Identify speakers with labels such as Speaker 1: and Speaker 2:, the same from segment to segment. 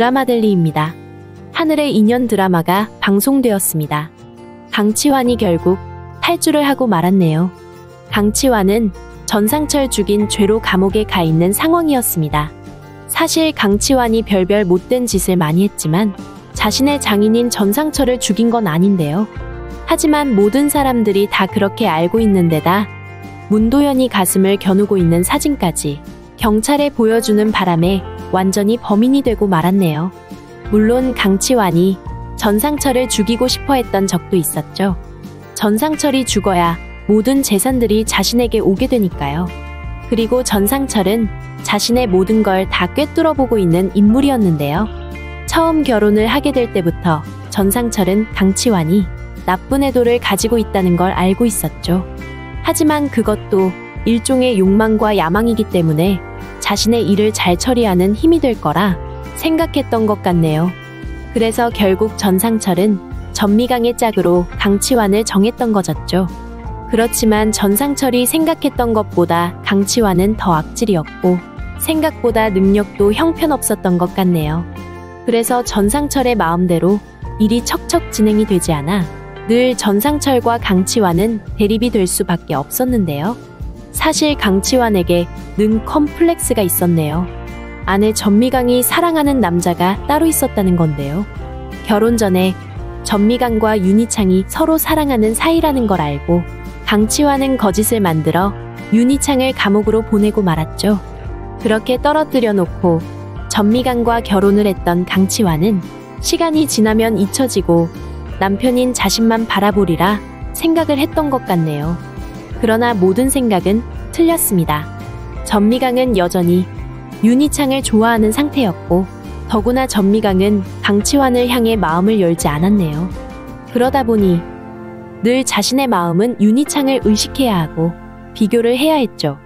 Speaker 1: 드라마델리입니다. 하늘의 인연 드라마가 방송되었습니다. 강치환이 결국 탈주를 하고 말았네요. 강치환은 전상철 죽인 죄로 감옥에 가 있는 상황이었습니다. 사실 강치환이 별별 못된 짓을 많이 했지만 자신의 장인인 전상철을 죽인 건 아닌데요. 하지만 모든 사람들이 다 그렇게 알고 있는 데다 문도연이 가슴을 겨누고 있는 사진까지 경찰에 보여주는 바람에 완전히 범인이 되고 말았네요. 물론 강치환이 전상철을 죽이고 싶어 했던 적도 있었죠. 전상철이 죽어야 모든 재산들이 자신에게 오게 되니까요. 그리고 전상철은 자신의 모든 걸 다 꿰뚫어보고 있는 인물이었는데요. 처음 결혼을 하게 될 때부터 전상철은 강치환이 나쁜 의도를 가지고 있다는 걸 알고 있었죠. 하지만 그것도 일종의 욕망과 야망이기 때문에 자신의 일을 잘 처리하는 힘이 될 거라 생각했던 것 같네요. 그래서 결국 전상철은 전미강의 짝으로 강치환을 정했던 거였죠. 그렇지만 전상철이 생각했던 것보다 강치환은 더 악질이었고 생각보다 능력도 형편없었던 것 같네요. 그래서 전상철의 마음대로 일이 척척 진행이 되지 않아 늘 전상철과 강치환은 대립이 될 수밖에 없었는데요. 사실 강치환에게 는 컴플렉스가 있었네요. 아내 전미강이 사랑하는 남자가 따로 있었다는 건데요. 결혼 전에 전미강과 윤희창이 서로 사랑하는 사이라는 걸 알고 강치환은 거짓을 만들어 윤희창을 감옥으로 보내고 말았죠. 그렇게 떨어뜨려 놓고 전미강과 결혼을 했던 강치환은 시간이 지나면 잊혀지고 남편인 자신만 바라보리라 생각을 했던 것 같네요. 그러나 모든 생각은 틀렸습니다. 전미강은 여전히 윤희창을 좋아하는 상태였고 더구나 전미강은 강치환을 향해 마음을 열지 않았네요. 그러다 보니 늘 자신의 마음은 윤희창을 의식해야 하고 비교를 해야 했죠.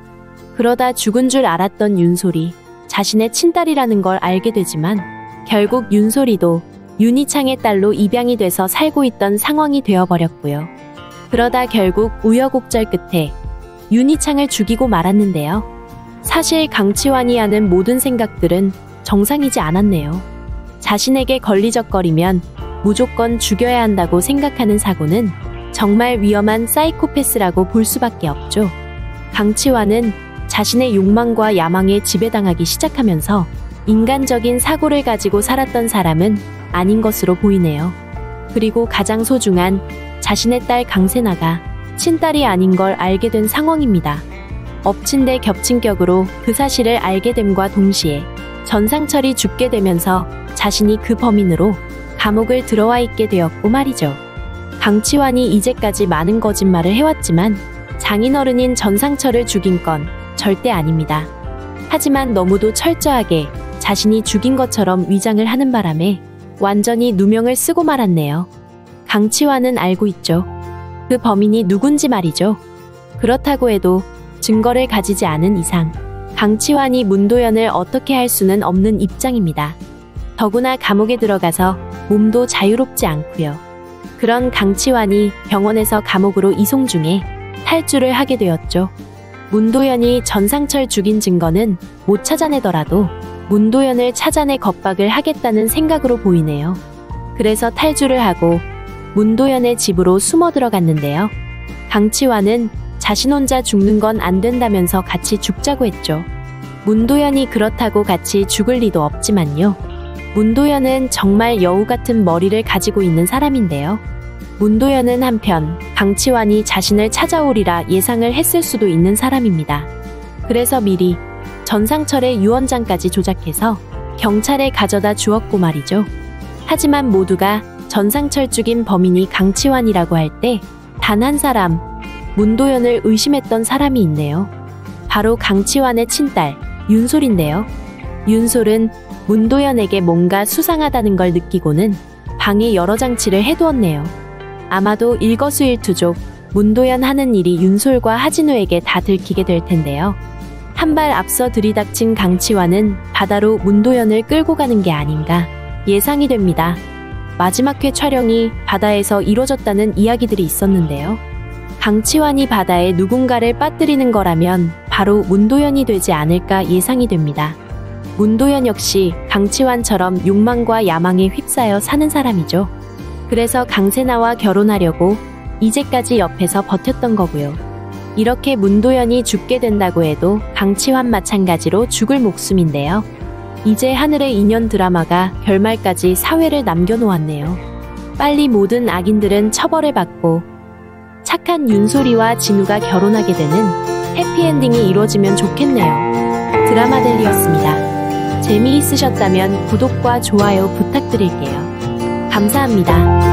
Speaker 1: 그러다 죽은 줄 알았던 윤솔이 자신의 친딸이라는 걸 알게 되지만 결국 윤솔이도 윤희창의 딸로 입양이 돼서 살고 있던 상황이 되어버렸고요. 그러다 결국 우여곡절 끝에 윤희창을 죽이고 말았는데요. 사실 강치환이 하는 모든 생각들은 정상이지 않았네요. 자신에게 걸리적거리면 무조건 죽여야 한다고 생각하는 사고는 정말 위험한 사이코패스라고 볼 수밖에 없죠. 강치환은 자신의 욕망과 야망에 지배당하기 시작하면서 인간적인 사고를 가지고 살았던 사람은 아닌 것으로 보이네요. 그리고 가장 소중한 자신의 딸 강세나가 친딸이 아닌 걸 알게 된 상황입니다. 엎친 데 겹친 격으로 그 사실을 알게 됨과 동시에 전상철이 죽게 되면서 자신이 그 범인으로 감옥을 들어와 있게 되었고 말이죠. 강치환이 이제까지 많은 거짓말을 해왔지만 장인어른인 전상철을 죽인 건 절대 아닙니다. 하지만 너무도 철저하게 자신이 죽인 것처럼 위장을 하는 바람에 완전히 누명을 쓰고 말았네요. 강치환은 알고 있죠. 그 범인이 누군지 말이죠. 그렇다고 해도 증거를 가지지 않은 이상 강치환이 문도연을 어떻게 할 수는 없는 입장입니다. 더구나 감옥에 들어가서 몸도 자유롭지 않고요. 그런 강치환이 병원에서 감옥으로 이송 중에 탈주를 하게 되었죠. 문도연이 전상철 죽인 증거는 못 찾아내더라도 문도연을 찾아내 겁박을 하겠다는 생각으로 보이네요. 그래서 탈주를 하고 문도연의 집으로 숨어 들어갔는데요. 강치환은 자신 혼자 죽는 건 안 된다면서 같이 죽자고 했죠. 문도연이 그렇다고 같이 죽을 리도 없지만요. 문도연은 정말 여우 같은 머리를 가지고 있는 사람인데요. 문도연은 한편 강치환이 자신을 찾아오리라 예상을 했을 수도 있는 사람입니다. 그래서 미리 전상철의 유언장까지 조작해서 경찰에 가져다 주었고 말이죠. 하지만 모두가 전상철 죽인 범인이 강치환이라고 할 때 단 한 사람, 문도연을 의심했던 사람이 있네요. 바로 강치환의 친딸, 윤솔인데요. 윤솔은 문도연에게 뭔가 수상하다는 걸 느끼고는 방에 여러 장치를 해두었네요. 아마도 일거수일투족 문도연 하는 일이 윤솔과 하진우에게 다 들키게 될 텐데요. 한 발 앞서 들이닥친 강치환은 바다로 문도연을 끌고 가는 게 아닌가 예상이 됩니다. 마지막 회 촬영이 바다에서 이뤄졌다는 이야기들이 있었는데요. 강치환이 바다에 누군가를 빠뜨리는 거라면 바로 문도연이 되지 않을까 예상이 됩니다. 문도현 역시 강치환처럼 욕망과 야망에 휩싸여 사는 사람이죠. 그래서 강세나와 결혼하려고 이제까지 옆에서 버텼던 거고요. 이렇게 문도현이 죽게 된다고 해도 강치환 마찬가지로 죽을 목숨인데요. 이제 하늘의 인연 드라마가 결말까지 사회를 남겨놓았네요. 빨리 모든 악인들은 처벌을 받고 착한 윤소리와 진우가 결혼하게 되는 해피엔딩이 이루어지면 좋겠네요. 드라마델리였습니다. 재미있으셨다면 구독과 좋아요 부탁드릴게요. 감사합니다.